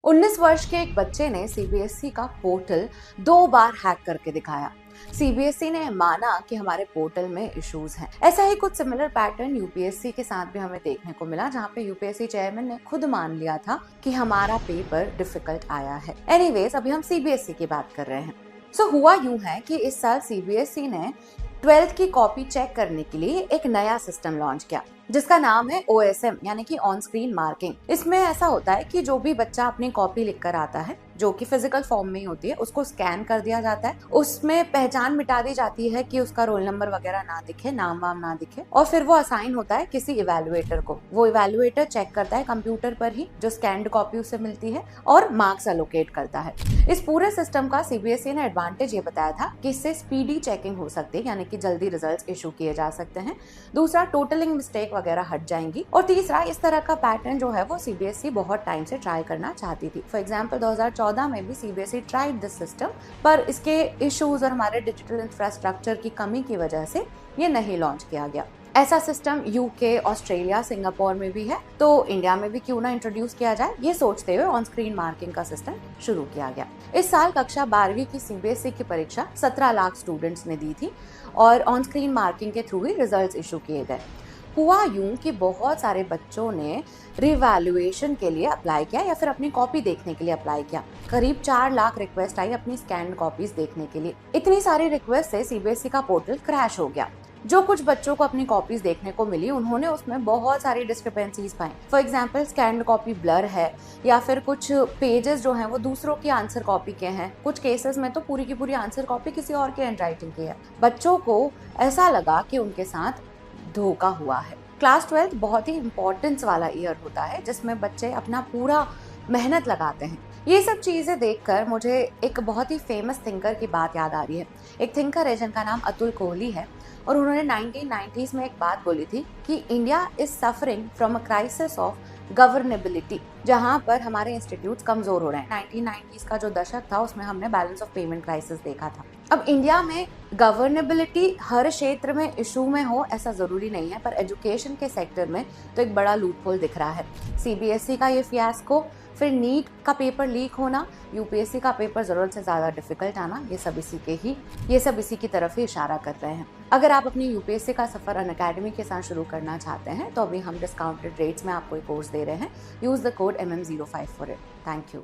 19 वर्ष के एक बच्चे ने सीबीएसई का पोर्टल 2 बार हैक करके दिखाया। सीबीएसई ने माना कि हमारे पोर्टल में इश्यूज हैं। ऐसा ही कुछ सिमिलर पैटर्न यूपीएससी के साथ भी हमें देखने को मिला, जहां पे यूपीएससी चेयरमैन ने खुद मान लिया था कि हमारा पेपर डिफिकल्ट आया है। एनीवेज, अभी हम सीबीएसई की बात कर रहे हैं। हुआ यूं है कि इस साल सीबीएसई ने 12th की कॉपी चेक करने के लिए एक नया सिस्टम लॉन्च किया, जिसका नाम है OSM यानी कि ऑन स्क्रीन मार्किंग। इसमें ऐसा होता है कि जो भी बच्चा अपनी कॉपी लिख कर आता है, जो कि फिजिकल फॉर्म में ही होती है, उसको स्कैन कर दिया जाता है। उसमें पहचान मिटा दी जाती है कि उसका रोल नंबर वगैरह ना दिखे, नाम वाम ना दिखे, और फिर वो असाइन होता है किसी इवैल्यूएटर को। वो इवैल्यूएटर चेक करता है कंप्यूटर पर ही जो स्कैन्ड कॉपी उसे मिलती है और मार्क्स अलोकेट करता है। इस पूरे सिस्टम का सीबीएसई ने एडवांटेज ये बताया था कि इससे स्पीडी चेकिंग हो सकती है, यानी कि जल्दी रिजल्ट्स इशू किए जा सकते हैं। दूसरा, टोटलिंग मिस्टेक वगैरह हट जाएंगी। और तीसरा, इस तरह का पैटर्न जो है वो सीबीएसई बहुत टाइम से ट्राई करना चाहती थी। फॉर एग्जांपल 2014 में भी सीबीएसई ट्राइड दिस सिस्टम, पर इसके इश्यूज और हमारे डिजिटल इंफ्रास्ट्रक्चर की कमी की वजह से ये नहीं लॉन्च किया गया। ऐसा सिस्टम यूके, ऑस्ट्रेलिया, सिंगापुर में भी है, तो इंडिया में भी क्यों ना इंट्रोड्यूस किया जाए, ये सोचते हुए ऑन स्क्रीन मार्किंग का सिस्टम शुरू किया गया। इस साल कक्षा 12वीं की सीबीएसई की परीक्षा 17 लाख स्टूडेंट्स ने दी थी और ऑन स्क्रीन मार्किंग के थ्रू ही रिजल्ट्स इशू किए गए। हुआ यूं कि बहुत सारे बच्चों ने रिवैल्यूएशन के लिए अप्लाई किया या फिर अपनी कॉपी देखने के लिए अप्लाई किया। करीब 4 लाख रिक्वेस्ट आई अपनी स्कैन्ड कॉपीज देखने के लिए। इतनी सारी रिक्वेस्ट से सीबीएसई का पोर्टल क्रैश हो गया। जो कुछ बच्चों को अपनी कॉपीज देखने को मिली, उन्होंने उसमें बहुत सारी discrepancies pi. For example, scanned copy blur है, या फिर कुछ पेजेस जो हैं वो दूसरों की आंसर कॉपी के हैं। कुछ केसेस में तो पूरी की पूरी आंसर कॉपी किसी और के हैंडराइटिंग की है। बच्चों को ऐसा लगा कि उनके साथ धोखा हुआ है। क्लास 12 बहुत ही इंपॉर्टेंस वाला ईयर होता है, जिसमें बच्चे अपना पूरा मेहनत लगाते हैं। ये सब चीज़ें देखकर मुझे एक बहुत ही फेमस थिंकर की बात याद आ रही है। एक थिंकर है जिनका नाम अतुल कोहली है, और उन्होंने 1990s में एक बात बोली थी कि India is suffering from a crisis of governability, जहां पर हमारे इंस्टीट्यूट्स कमजोर हो रहे हैं। 1990s का जो दशक था, उसमें हमने बैलेंस ऑफ पेमेंट क्राइसिस देखा था। अब इंडिया में गवर्नेबिलिटी हर क्षेत्र में इशू में हो ऐसा जरूरी नहीं है, पर एजुकेशन के सेक्टर में तो एक बड़ा लूपहोल दिख रहा है। सीबीएसई का ये फियास्को, फिर नीट का पेपर लीक होना, यूपीएससी का पेपर जरूरत से ज्यादा डिफिकल्ट आना, ये सब इसी की तरफ ही इशारा कर रहे हैं। अगर आप अपनी यूपीएससी का सफर अनअकैडमी के साथ शुरू करना चाहते हैं, तो अभी हम डिस्काउंटेड रेट्स में आपको कोर्स दे रहे हैं। Use the code MM05 for it. Thank you.